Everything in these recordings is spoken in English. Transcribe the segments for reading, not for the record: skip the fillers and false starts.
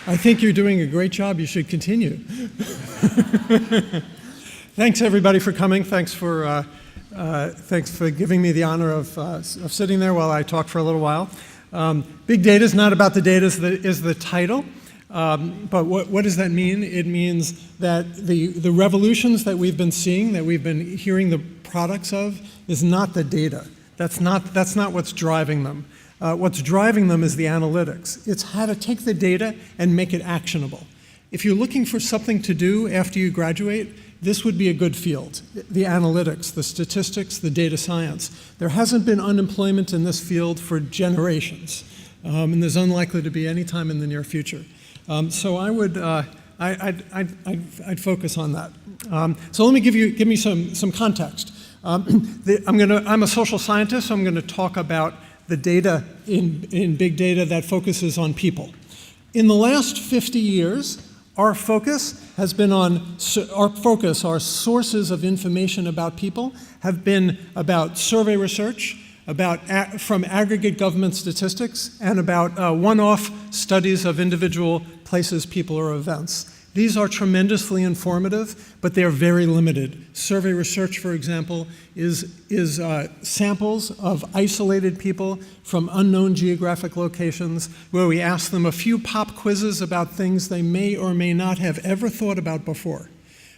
I think you're doing a great job. You should continue. Thanks, everybody, for coming. Thanks for giving me the honor of sitting there while I talk for a little while. Big data is not about the data is the title. But what does that mean? It means that the revolutions that we've been seeing, that we've been hearing the products of, is not the data. That's not what's driving them. What's driving them is the analytics. It's how to take the data and make it actionable. If you're looking for something to do after you graduate, this would be a good field. The analytics, the statistics, the data science. There hasn't been unemployment in this field for generations, and there's unlikely to be any time in the near future. So I would, I'd focus on that. So let me give me some context. I'm a social scientist, so I'm going to talk about the data in big data that focuses on people. In the last 50 years, our focus has been on, our sources of information about people have been about survey research, from aggregate government statistics, and about one-off studies of individual places, people, or events. These are tremendously informative, but they are very limited. Survey research, for example, is samples of isolated people from unknown geographic locations where we ask them a few pop quizzes about things they may or may not have ever thought about before.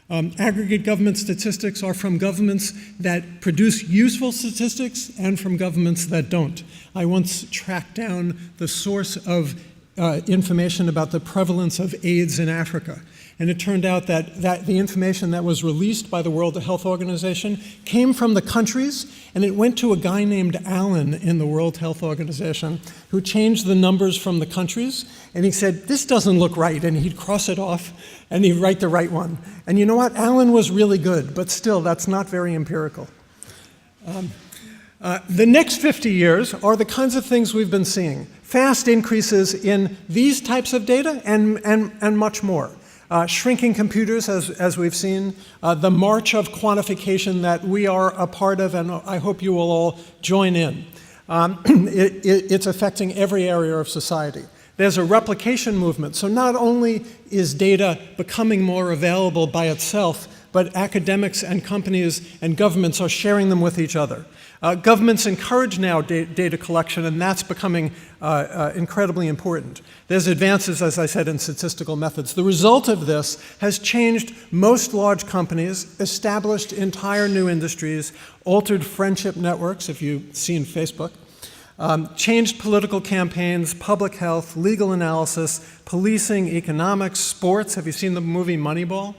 Aggregate government statistics are from governments that produce useful statistics and from governments that don't. I once tracked down the source of information about the prevalence of AIDS in Africa. And it turned out that the information that was released by the World Health Organization came from the countries, and it went to a guy named Allen in the World Health Organization who changed the numbers from the countries, and he said, this doesn't look right, and he'd cross it off, and he'd write the right one. And you know what? Allen was really good, but still, that's not very empirical. The next 50 years are the kinds of things we've been seeing. Fast increases in these types of data and much more. Shrinking computers, as we've seen, the march of quantification that we are a part of, and I hope you will all join in. It's affecting every area of society. There's a replication movement, so not only is data becoming more available by itself, but academics and companies and governments are sharing them with each other. Governments encourage now data collection, and that's becoming incredibly important. There's advances, as I said, in statistical methods. The result of this has changed most large companies, established entire new industries, altered friendship networks, if you've seen Facebook, changed political campaigns, public health, legal analysis, policing, economics, sports. Have you seen the movie Moneyball?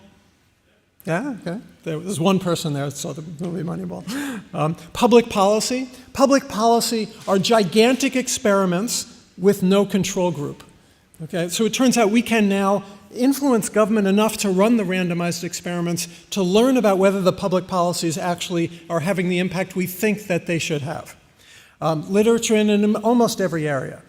Yeah, okay. There was one person there that saw the movie Moneyball. Public policy. Public policy are gigantic experiments with no control group. Okay, so it turns out we can now influence government enough to run the randomized experiments to learn about whether the public policies actually are having the impact we think that they should have. Literature in almost every area.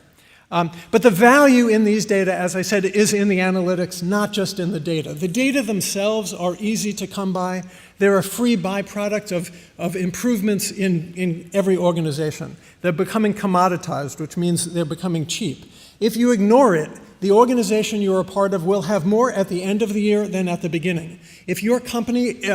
But the value in these data, as I said, is in the analytics, not just in the data. The data themselves are easy to come by. They're a free byproduct of improvements in every organization. They're becoming commoditized, which means they're becoming cheap. If you ignore it, the organization you're a part of will have more at the end of the year than at the beginning. If your company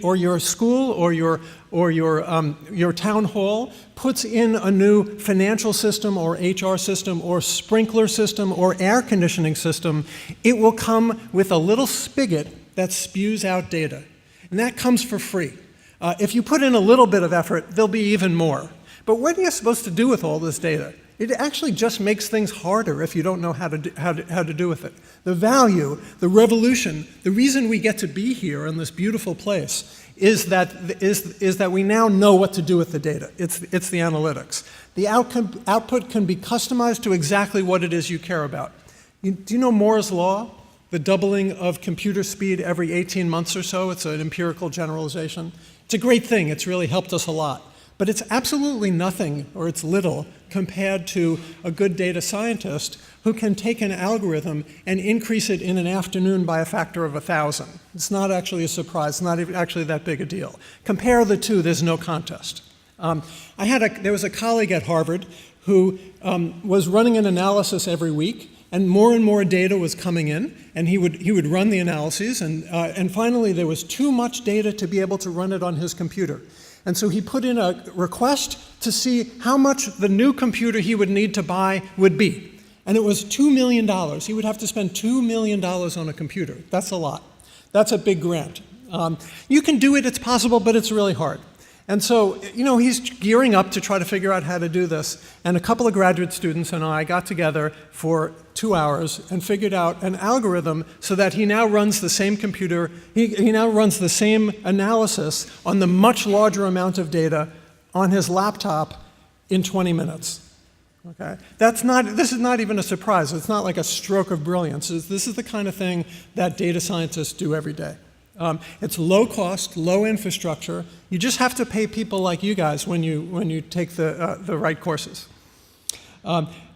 or your school or your town hall puts in a new financial system or HR system or sprinkler system or air conditioning system, it will come with a little spigot that spews out data. And that comes for free. If you put in a little bit of effort, there'll be even more. But what are you supposed to do with all this data? It actually just makes things harder if you don't know how to do with it. The value, the revolution, the reason we get to be here in this beautiful place is that we now know what to do with the data. It's the analytics. The output can be customized to exactly what it is you care about. Do you know Moore's law? The doubling of computer speed every 18 months or so. It's an empirical generalization. It's a great thing. It's really helped us a lot. But it's absolutely nothing, or it's little, compared to a good data scientist who can take an algorithm and increase it in an afternoon by a factor of 1,000. It's not actually a surprise, it's not even actually that big a deal. Compare the two, there's no contest. There was a colleague at Harvard who was running an analysis every week. and more data was coming in, and he would run the analyses, and finally there was too much data to be able to run it on his computer. And so he put in a request to see how much the new computer he would need to buy would be. And it was $2 million. He would have to spend $2 million on a computer. That's a lot. That's a big grant. You can do it, it's possible, but it's really hard. And so, he's gearing up to try to figure out how to do this. And a couple of graduate students and I got together for 2 hours and figured out an algorithm so that he now runs the same computer, he now runs the same analysis on the much larger amount of data on his laptop in 20 minutes. Okay? This is not even a surprise. It's not like a stroke of brilliance. This is the kind of thing that data scientists do every day. It's low cost, low infrastructure. You just have to pay people like you guys when you take the right courses.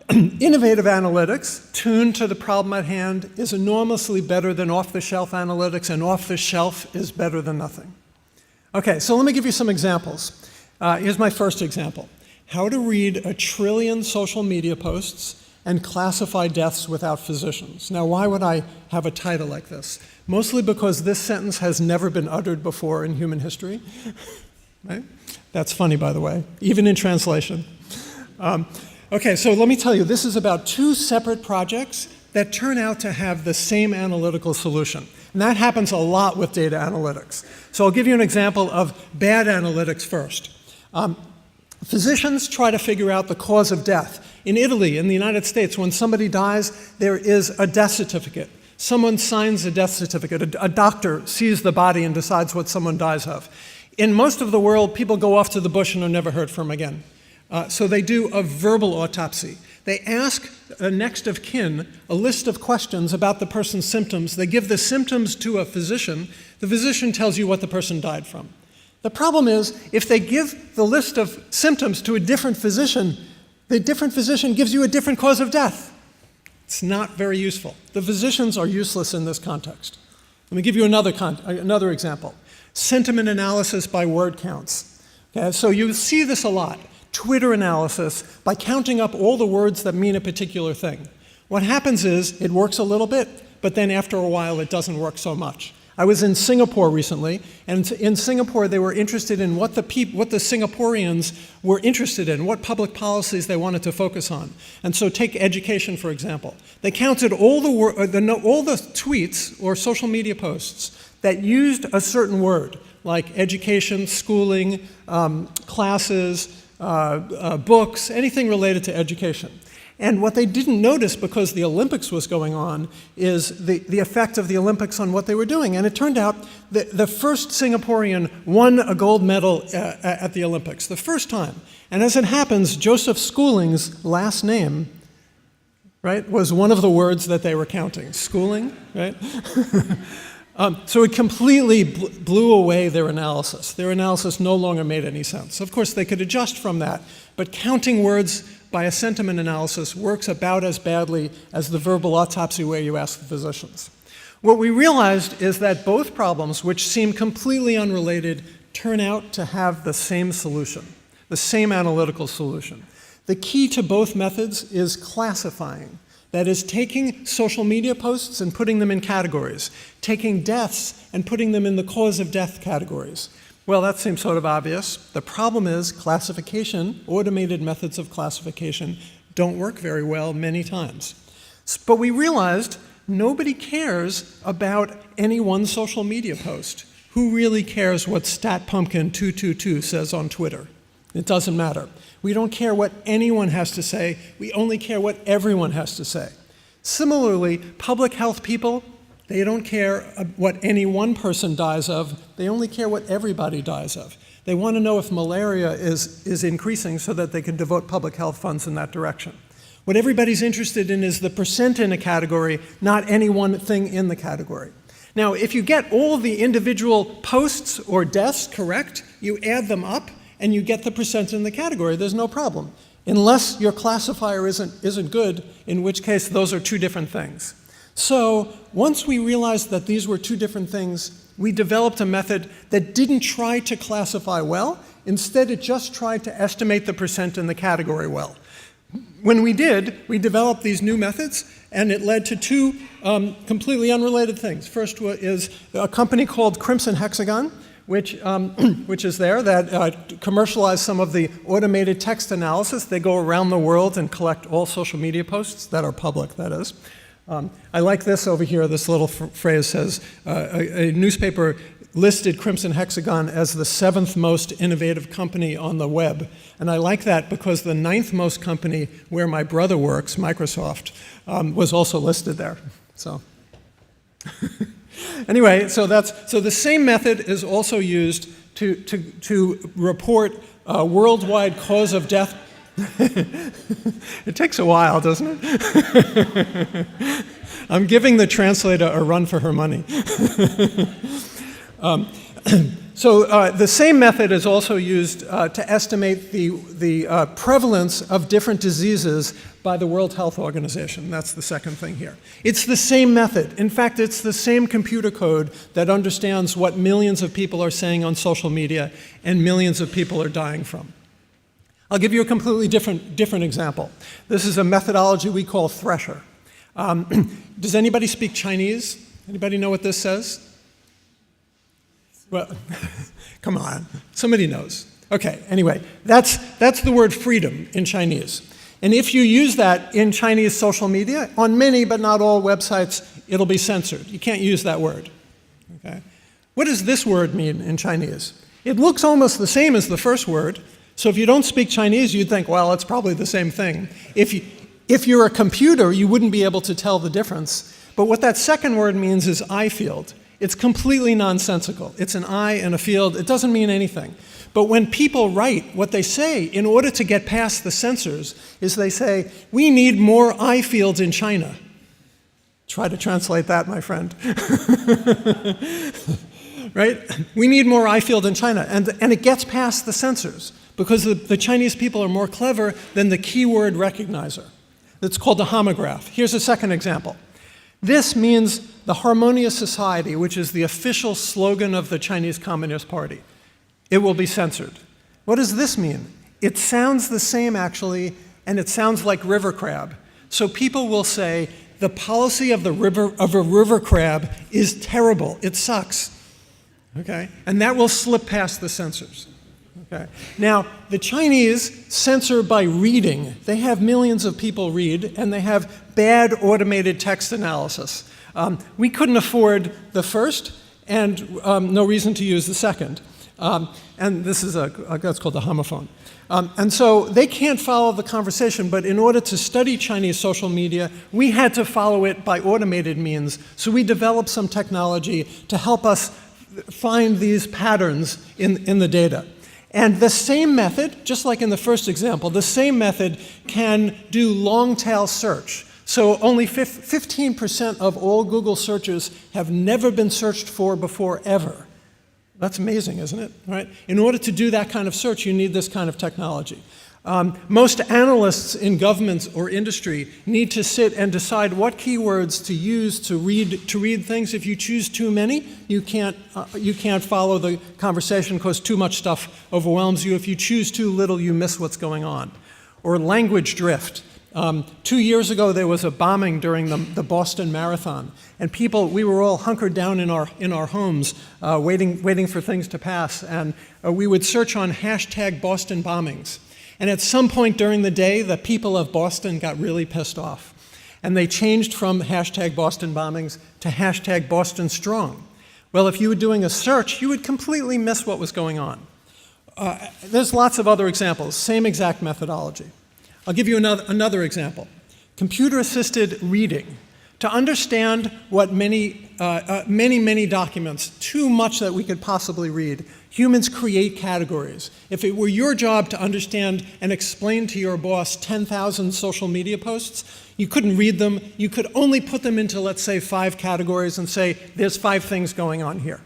Innovative analytics, tuned to the problem at hand, is enormously better than off-the-shelf analytics, and off-the-shelf is better than nothing. Okay, so let me give you some examples. Here's my first example. How to read 1 trillion social media posts and classify deaths without physicians. Now, why would I have a title like this? Mostly because this sentence has never been uttered before in human history. Right? That's funny, by the way, even in translation. Okay, so let me tell you, this is about 2 separate projects that turn out to have the same analytical solution. And that happens a lot with data analytics. So I'll give you an example of bad analytics first. Physicians try to figure out the cause of death. In Italy, in the United States, when somebody dies, there is a death certificate. Someone signs a death certificate. A doctor sees the body and decides what someone dies of. In most of the world, people go off to the bush and are never heard from again. So they do a verbal autopsy. They ask a next of kin a list of questions about the person's symptoms. They give the symptoms to a physician. The physician tells you what the person died from. The problem is, if they give the list of symptoms to a different physician, the different physician gives you a different cause of death. It's not very useful. The physicians are useless in this context. Let me give you another example. Sentiment analysis by word counts. Okay, so you see this a lot. Twitter analysis by counting up all the words that mean a particular thing. What happens is it works a little bit, but then after a while it doesn't work so much. I was in Singapore recently, and in Singapore they were interested in what the Singaporeans were interested in, what public policies they wanted to focus on. And so take education, for example. They counted all the tweets or social media posts that used a certain word, like education, schooling, classes, books, anything related to education. And what they didn't notice, because the Olympics was going on, is the effect of the Olympics on what they were doing. And it turned out that the first Singaporean won a gold medal at the Olympics, the first time. And as it happens, Joseph Schooling's last name, right, was one of the words that they were counting. Schooling, right? So it completely blew away their analysis. Their analysis no longer made any sense. Of course, they could adjust from that, but counting words by a sentiment analysis works about as badly as the verbal autopsy way you ask the physicians. What we realized is that both problems, which seem completely unrelated, turn out to have the same solution, the same analytical solution. The key to both methods is classifying. That is, taking social media posts and putting them in categories, taking deaths and putting them in the cause of death categories. Well, that seems sort of obvious. The problem is classification, automated methods of classification, don't work very well many times. But we realized nobody cares about any one social media post. Who really cares what StatPumpkin222 says on Twitter? It doesn't matter. We don't care what anyone has to say. We only care what everyone has to say. Similarly, public health people, they don't care what any one person dies of. They only care what everybody dies of. They want to know if malaria is increasing so that they can devote public health funds in that direction. What everybody's interested in is the percent in a category, not any one thing in the category. Now, if you get all the individual posts or deaths correct, you add them up, and you get the percent in the category. There's no problem, unless your classifier isn't good, in which case those are two different things. So once we realized that these were two different things, we developed a method that didn't try to classify well. Instead, it just tried to estimate the percent in the category well. When we did, we developed these new methods, And it led to two completely unrelated things. First is a company called Crimson Hexagon, which is there, that commercialized some of the automated text analysis. They go around the world and collect all social media posts that are public, that is. I like this over here. This little phrase says, a newspaper listed Crimson Hexagon as the 7th most innovative company on the web. And I like that because the 9th most company where my brother works, Microsoft, was also listed there. So anyway, so the same method is also used to report worldwide cause of death. It takes a while, doesn't it? I'm giving the translator a run for her money. So the same method is also used to estimate the prevalence of different diseases by the World Health Organization. That's the second thing here. It's the same method. In fact, it's the same computer code that understands what millions of people are saying on social media and millions of people are dying from. I'll give you a completely different example. This is a methodology we call Thresher. Does anybody speak Chinese? Anybody know what this says? Well, come on, somebody knows. Okay, anyway, that's the word freedom in Chinese. And if you use that in Chinese social media, on many but not all websites, it'll be censored. You can't use that word. Okay? What does this word mean in Chinese? It looks almost the same as the first word, so if you don't speak Chinese, you'd think, well, it's probably the same thing. If you're a computer, you wouldn't be able to tell the difference. But what that second word means is I field. It's completely nonsensical. It's an I and a field. It doesn't mean anything. But when people write, what they say in order to get past the censors is they say, we need more I fields in China. Try to translate that, my friend. Right? We need more I field in China. And it gets past the censors because the Chinese people are more clever than the keyword recognizer. It's called the Homograph. Here's a second example. This means the harmonious society, which is the official slogan of the Chinese Communist Party. It will be censored. What does this mean? It sounds the same, actually, and it sounds like river crab. So people will say, the policy of a river crab is terrible. It sucks. Okay? And that will slip past the censors. Okay. Now, the Chinese censor by reading. They have millions of people read, and they have bad automated text analysis. We couldn't afford the first, and no reason to use the second. And this is that's called the homophone. And so they can't follow the conversation, but in order to study Chinese social media, we had to follow it by automated means. So we developed some technology to help us find these patterns in the data. And the same method, just like in the first example, the same method can do long-tail search. So only 15% of all Google searches have never been searched for before, ever. That's amazing, isn't it? Right? In order to do that kind of search, you need this kind of technology. Most analysts in governments or industry need to sit and decide what keywords to use to read things. If you choose too many, you can't follow the conversation because too much stuff overwhelms you. If you choose too little, you miss what's going on. Or language drift. 2 years ago, there was a bombing during the Boston Marathon, and we were all hunkered down in our homes, waiting for things to pass, and we would search on hashtag Boston bombings. And at some point during the day, the people of Boston got really pissed off. And they changed from hashtag Boston bombings to hashtag Boston strong. Well, if you were doing a search, you would completely miss what was going on. There's lots of other examples, same exact methodology. I'll give you another example. Computer-assisted reading. To understand what many documents, too much that we could possibly read, humans create categories. If it were your job to understand and explain to your boss 10,000 social media posts, you couldn't read them. You could only put them into, let's say, 5 categories and say, there's 5 things going on here.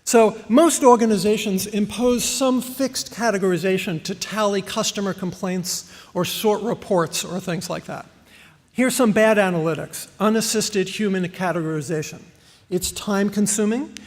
So most organizations impose some fixed categorization to tally customer complaints or sort reports or things like that. Here's some bad analytics, unassisted human categorization. It's time-consuming.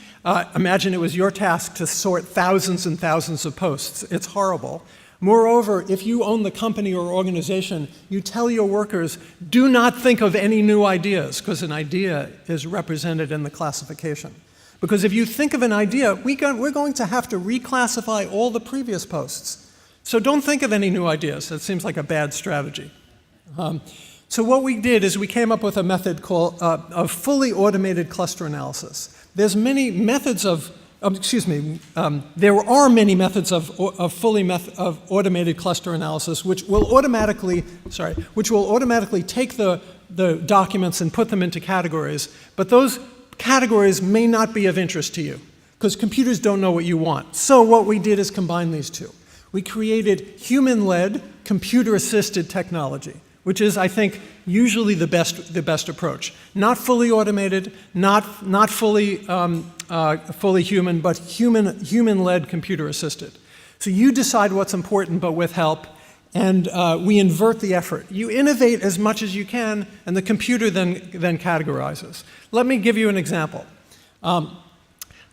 Imagine it was your task to sort thousands and thousands of posts. It's horrible. Moreover, if you own the company or organization, you tell your workers, do not think of any new ideas, because an idea is represented in the classification. Because if you think of an idea, we're going to have to reclassify all the previous posts. So don't think of any new ideas. That seems like a bad strategy. So what we did is we came up with a method called of fully automated cluster analysis. There's many methods of there are many methods of automated cluster analysis, which will automatically take the documents and put them into categories. But those categories may not be of interest to you because computers don't know what you want. So what we did is combine these two. We created human-led, computer-assisted technology, which is, I think, usually the best approach. Not fully automated, not fully human, but human-led, computer-assisted. So you decide what's important, but with help, and we invert the effort. You innovate as much as you can, and the computer then categorizes. Let me give you an example.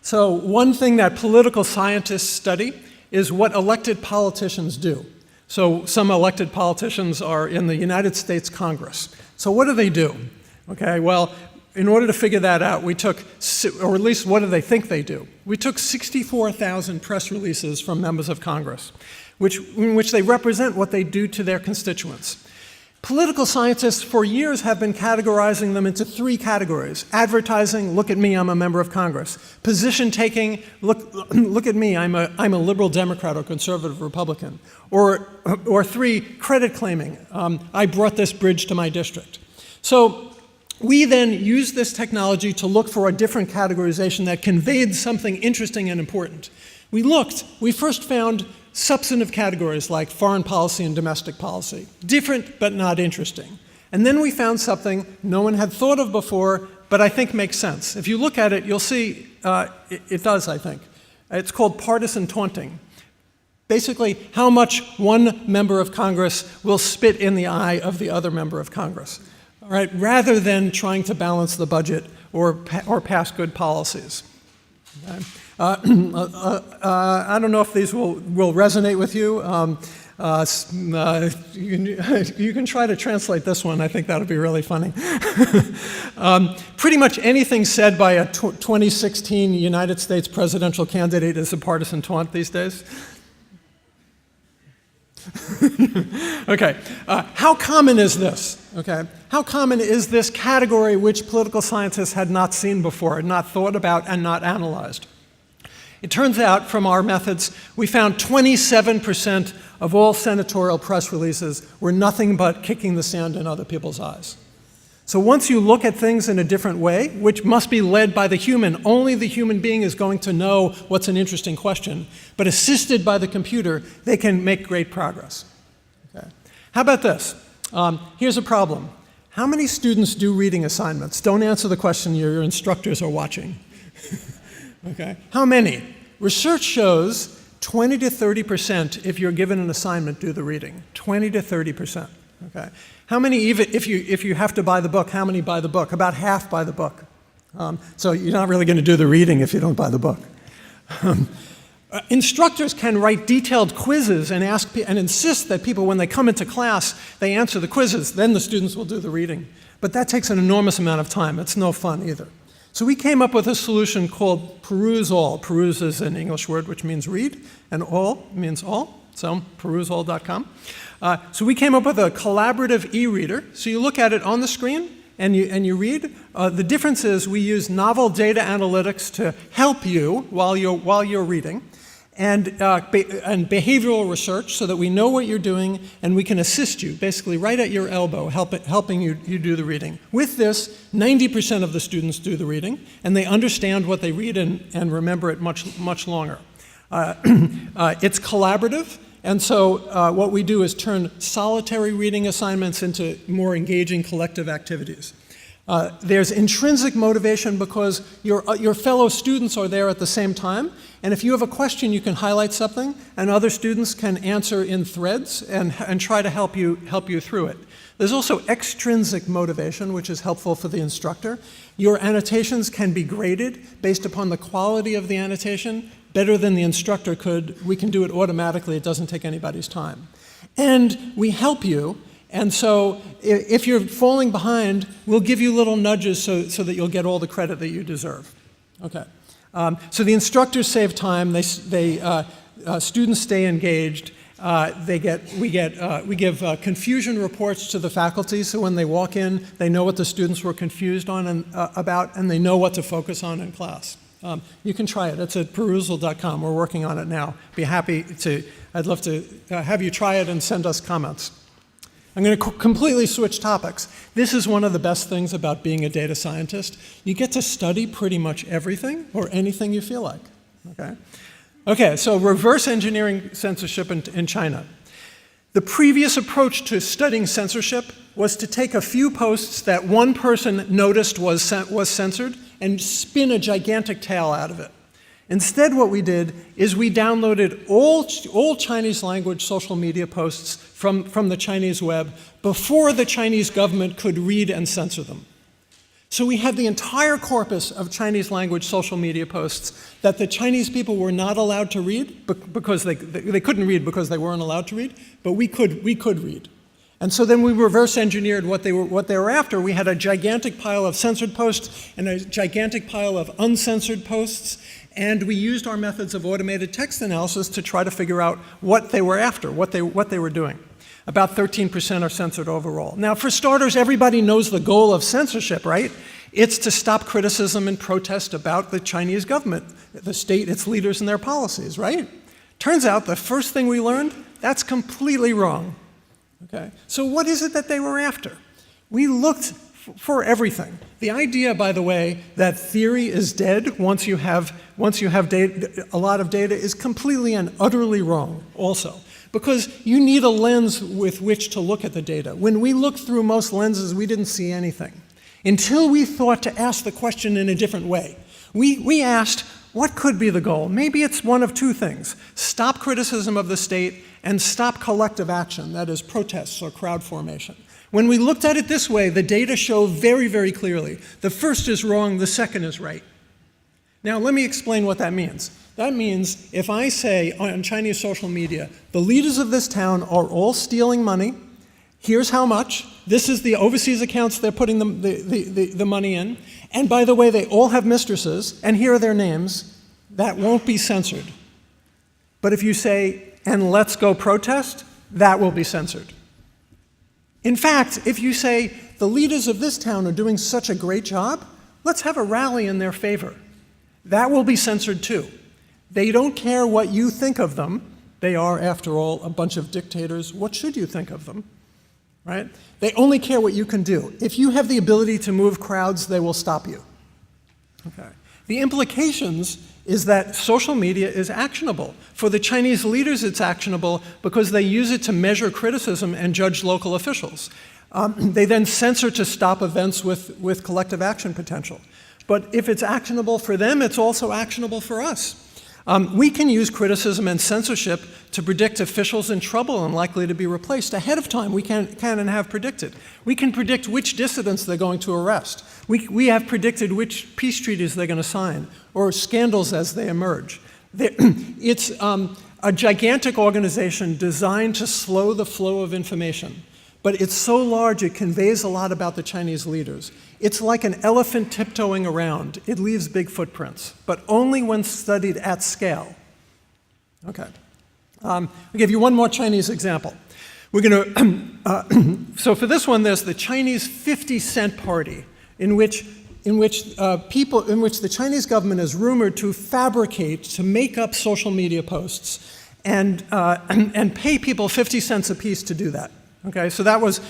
So one thing that political scientists study is what elected politicians do. So some elected politicians are in the United States Congress. So what do? Okay, well, in order to figure that out, we took, or at least what do they think they do? We took 64,000 press releases from members of Congress, in which they represent what they do to their constituents. Political scientists for years have been categorizing them into three categories. Advertising, look at me, I'm a member of Congress. Position taking, look at me, I'm a liberal Democrat or conservative Republican. Or three, credit claiming, I brought this bridge to my district. So we then used this technology to look for a different categorization that conveyed something interesting and important. We first found substantive categories like foreign policy and domestic policy. Different, but not interesting. And then we found something no one had thought of before, but I think makes sense. If you look at it, you'll see it does, I think. It's called partisan taunting. Basically, how much one member of Congress will spit in the eye of the other member of Congress, all right, rather than trying to balance the budget or pass good policies. Okay? I don't know if these will resonate with you. You can try to translate this one. I think that would be really funny. Pretty much anything said by a 2016 United States presidential candidate is a partisan taunt these days. Okay, how common is this? Okay, how common is this category which political scientists had not seen before, not thought about, and not analyzed? It turns out from our methods, we found 27% of all senatorial press releases were nothing but kicking the sand in other people's eyes. So once you look at things in a different way, which must be led by the human, only the human being is going to know what's an interesting question, but assisted by the computer, they can make great progress. Okay. How about this? Here's a problem. How many students do reading assignments? Don't answer the question, your instructors are watching. Okay. How many? Research shows 20 to 30%, if you're given an assignment, do the reading. 20 to 30%. Okay. How many, even if you have to buy the book, how many buy the book? About half buy the book. So you're not really going to do the reading if you don't buy the book. Instructors can write detailed quizzes and insist that people, when they come into class, they answer the quizzes. Then the students will do the reading. But that takes an enormous amount of time. It's no fun either. So we came up with a solution called Peruse All. Peruse is an English word which means read, and all means all, so peruseall.com. So we came up with a collaborative e-reader. So you look at it on the screen and you read. The difference is we use novel data analytics to help you while you're reading, and behavioral research so that we know what you're doing and we can assist you, basically right at your elbow, helping you do the reading. With this, 90% of the students do the reading, and they understand what they read and remember it much longer. It's collaborative, and so what we do is turn solitary reading assignments into more engaging collective activities. There's intrinsic motivation because your fellow students are there at the same time, and if you have a question, you can highlight something, and other students can answer in threads and try to help you through it. There's also extrinsic motivation, which is helpful for the instructor. Your annotations can be graded based upon the quality of the annotation. better than the instructor could. We can do it automatically. It doesn't take anybody's time. And we help you. And so if you're falling behind, we'll give you little nudges so that you'll get all the credit that you deserve. Okay. So the instructors save time. Students stay engaged. We give confusion reports to the faculty, so when they walk in, they know what the students were confused on about, and they know what to focus on in class. You can try it. It's at perusal.com. We're working on it now. I'd love to have you try it and send us comments. I'm going to completely switch topics. This is one of the best things about being a data scientist. You get to study pretty much everything or anything you feel like. Okay, so reverse engineering censorship in China. The previous approach to studying censorship was to take a few posts that one person noticed was censored and spin a gigantic tale out of it. Instead, what we did is we downloaded all Chinese language social media posts from the Chinese web before the Chinese government could read and censor them. So we had the entire corpus of Chinese language social media posts that the Chinese people were not allowed to read because they couldn't read because they weren't allowed to read, but we could read. And so then we reverse engineered what they were after. We had a gigantic pile of censored posts and a gigantic pile of uncensored posts, and we used our methods of automated text analysis to try to figure out what they were after, what they were doing. About 13% are censored overall. Now, for starters, everybody knows the goal of censorship, right? It's to stop criticism and protest about the Chinese government, the state, its leaders, and their policies, right? Turns out the first thing we learned, that's completely wrong. Okay? So what is it that they were after? We looked for everything. The idea, by the way, that theory is dead once you have data, a lot of data is completely and utterly wrong also. Because you need a lens with which to look at the data. When we looked through most lenses, we didn't see anything. Until we thought to ask the question in a different way. We asked, what could be the goal? Maybe it's one of two things. Stop criticism of the state and stop collective action, that is protests or crowd formation. When we looked at it this way, the data show very, very clearly. The first is wrong, the second is right. Now, let me explain what that means. That means if I say on Chinese social media, the leaders of this town are all stealing money, here's how much, this is the overseas accounts they're putting the money in, and by the way, they all have mistresses, and here are their names, that won't be censored. But if you say, and let's go protest, that will be censored. In fact, if you say, the leaders of this town are doing such a great job, let's have a rally in their favor. That will be censored too. They don't care what you think of them. They are, after all, a bunch of dictators. What should you think of them? Right? They only care what you can do. If you have the ability to move crowds, they will stop you. Okay. The implications is that social media is actionable. For the Chinese leaders, it's actionable because they use it to measure criticism and judge local officials. They then censor to stop events with collective action potential. But if it's actionable for them, it's also actionable for us. We can use criticism and censorship to predict officials in trouble and likely to be replaced ahead of time. We can and have predicted. We can predict which dissidents they're going to arrest. We have predicted which peace treaties they're going to sign or scandals as they emerge. It's a gigantic organization designed to slow the flow of information. But it's so large it conveys a lot about the Chinese leaders. It's like an elephant tiptoeing around. It leaves big footprints, but only when studied at scale. Okay. I'll give you one more Chinese example. We're going to, so for this one, there's the Chinese 50-cent party, in which the Chinese government is rumored to fabricate, to make up social media posts, and pay people 50 cents apiece to do that. Okay, so that was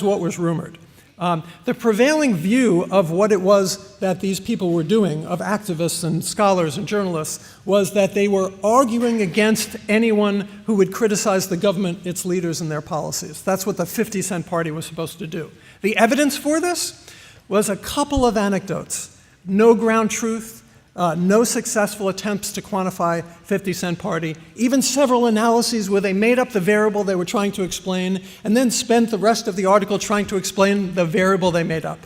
what was rumored. The prevailing view of what it was that these people were doing, of activists and scholars and journalists, was that they were arguing against anyone who would criticize the government, its leaders, and their policies. That's what the 50-cent party was supposed to do. The evidence for this was a couple of anecdotes. No ground truth, no successful attempts to quantify 50-cent party, even several analyses where they made up the variable they were trying to explain and then spent the rest of the article trying to explain the variable they made up.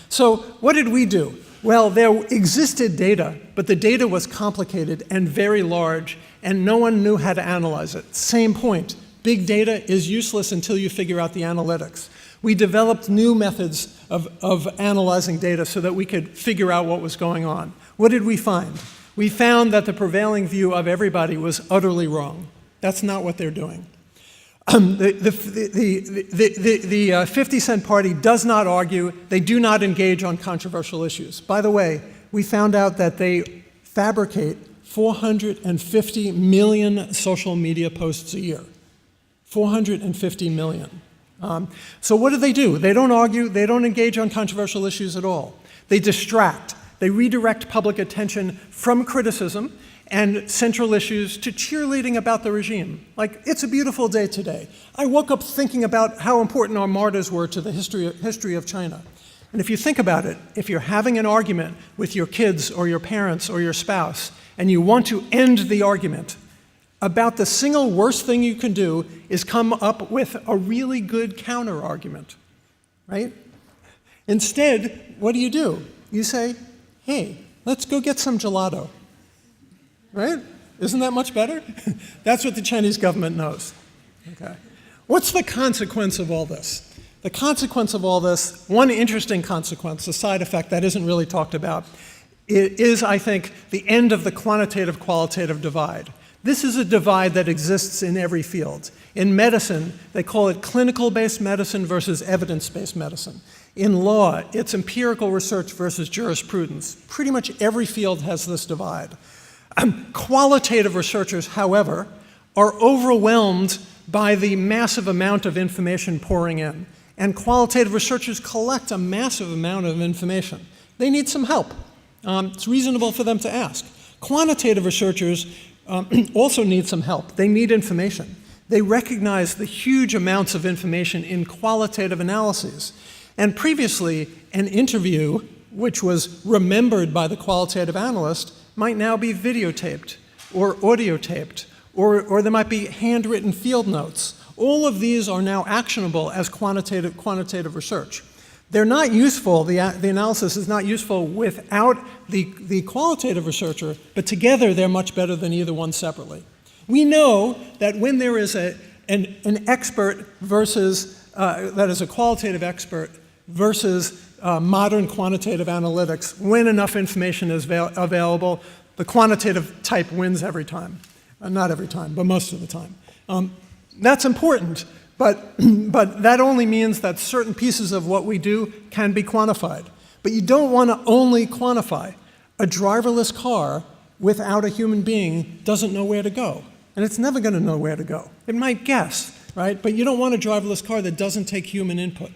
So what did we do? Well, there existed data, but the data was complicated and very large, and no one knew how to analyze it. Same point. Big data is useless until you figure out the analytics. We developed new methods of analyzing data so that we could figure out what was going on. What did we find? We found that the prevailing view of everybody was utterly wrong. That's not what they're doing. The 50-cent party does not argue. They do not engage on controversial issues. By the way, we found out that they fabricate 450 million social media posts a year. 450 million. So what do? They don't argue. They don't engage on controversial issues at all. They distract. They redirect public attention from criticism and central issues to cheerleading about the regime. Like, it's a beautiful day today. I woke up thinking about how important our martyrs were to the history of China. And if you think about it, if you're having an argument with your kids or your parents or your spouse, and you want to end the argument, about the single worst thing you can do is come up with a really good counter-argument, right? Instead, what do? You say, hey, let's go get some gelato. Right? Isn't that much better? That's what the Chinese government knows. Okay. What's the consequence of all this? The consequence of all this, one interesting consequence, a side effect that isn't really talked about, is, I think, the end of the quantitative-qualitative divide. This is a divide that exists in every field. In medicine, they call it clinical-based medicine versus evidence-based medicine. In law, it's empirical research versus jurisprudence. Pretty much every field has this divide. Qualitative researchers, however, are overwhelmed by the massive amount of information pouring in. And qualitative researchers collect a massive amount of information. They need some help. It's reasonable for them to ask. Quantitative researchers also need some help. They need information. They recognize the huge amounts of information in qualitative analyses. And previously, an interview, which was remembered by the qualitative analyst, might now be videotaped or audio taped, or there might be handwritten field notes. All of these are now actionable as quantitative research. They're not useful, the analysis is not useful without the qualitative researcher, but together they're much better than either one separately. We know that when there is an expert versus, that is a qualitative expert versus modern quantitative analytics, when enough information is available, the quantitative type wins every time. Not every time, but most of the time. That's important, but that only means that certain pieces of what we do can be quantified. But you don't want to only quantify. A driverless car without a human being doesn't know where to go. And it's never going to know where to go. It might guess, right? But you don't want a driverless car that doesn't take human input.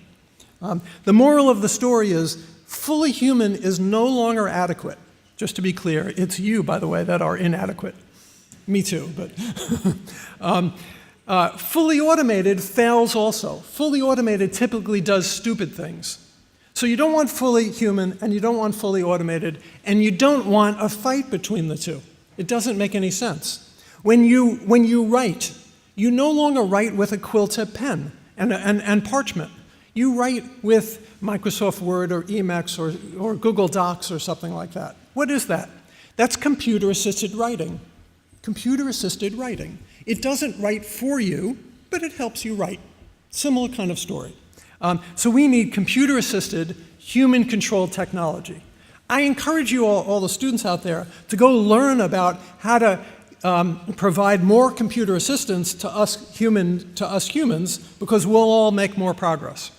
The moral of the story is fully human is no longer adequate. Just to be clear, it's you, by the way, that are inadequate. Me too, but fully automated fails also. Fully automated typically does stupid things. So you don't want fully human, and you don't want fully automated, and you don't want a fight between the two. It doesn't make any sense. When you write, you no longer write with a quill tip pen and parchment. You write with Microsoft Word or Emacs or Google Docs or something like that. What is that? That's computer-assisted writing. Computer-assisted writing. It doesn't write for you, but it helps you write. Similar kind of story. So we need computer-assisted, human-controlled technology. I encourage you all the students out there, to go learn about how to provide more computer assistance to us humans, because we'll all make more progress.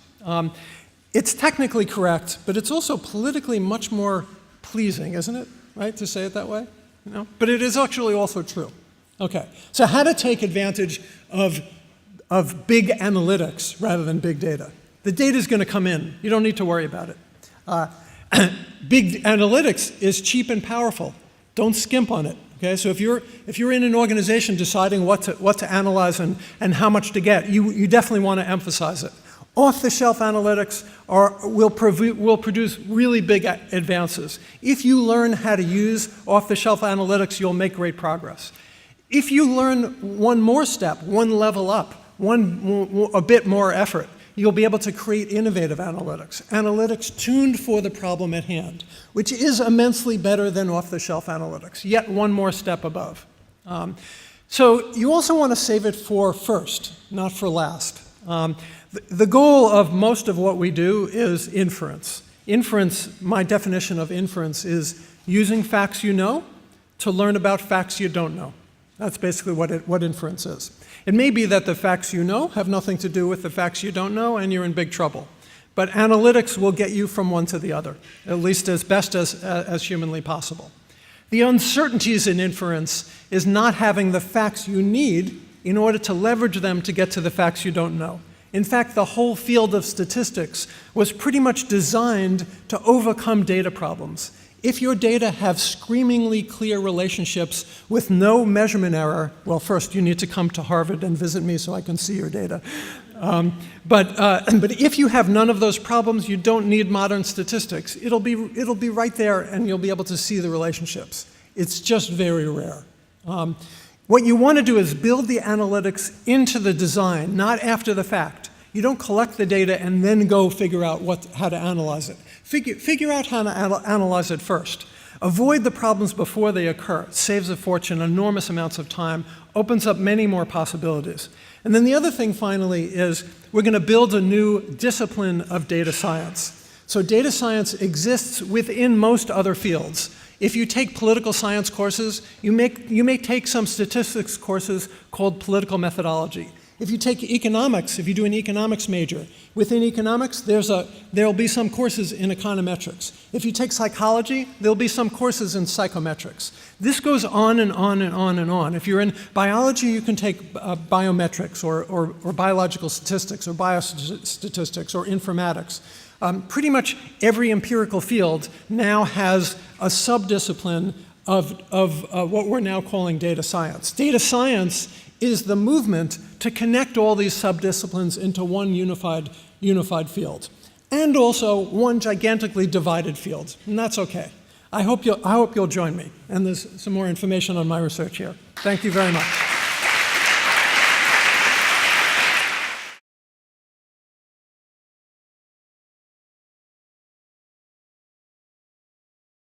It's technically correct, but it's also politically much more pleasing, isn't it? Right, to say it that way? You know? But it is actually also true. Okay, so how to take advantage of big analytics rather than big data. The data is going to come in. You don't need to worry about it. Big analytics is cheap and powerful. Don't skimp on it. Okay, so if you're in an organization deciding what to analyze and how much to get, you definitely want to emphasize it. Off-the-shelf analytics will produce really big advances. If you learn how to use off-the-shelf analytics, you'll make great progress. If you learn one more step, one level up, a bit more effort, you'll be able to create innovative analytics tuned for the problem at hand, which is immensely better than off-the-shelf analytics, yet one more step above. So you also want to save it for first, not for last. The goal of most of what we do is inference. Inference, my definition of inference is using facts you know to learn about facts you don't know. That's basically what inference is. It may be that the facts you know have nothing to do with the facts you don't know, and you're in big trouble. But analytics will get you from one to the other, at least as best as humanly possible. The uncertainties in inference is not having the facts you need in order to leverage them to get to the facts you don't know. In fact, the whole field of statistics was pretty much designed to overcome data problems. If your data have screamingly clear relationships with no measurement error, well, first you need to come to Harvard and visit me so I can see your data. But if you have none of those problems, you don't need modern statistics. It'll be right there, and you'll be able to see the relationships. It's just very rare. What you want to do is build the analytics into the design, not after the fact. You don't collect the data and then go figure out how to analyze it. Figure out how to analyze it first. Avoid the problems before they occur. It saves a fortune, enormous amounts of time, opens up many more possibilities. And then the other thing, finally, is we're going to build a new discipline of data science. So data science exists within most other fields. If you take political science courses, you may take some statistics courses called political methodology. If you take economics, if you do an economics major, within economics, there'll be some courses in econometrics. If you take psychology, there'll be some courses in psychometrics. This goes on and on and on and on. If you're in biology, you can take biometrics or biological statistics or biostatistics or informatics. Pretty much every empirical field now has a subdiscipline of what we're now calling data science. Data science is the movement to connect all these subdisciplines into one unified field, and also one gigantically divided field, and that's okay. I hope you'll join me, and there's some more information on my research here. Thank you very much.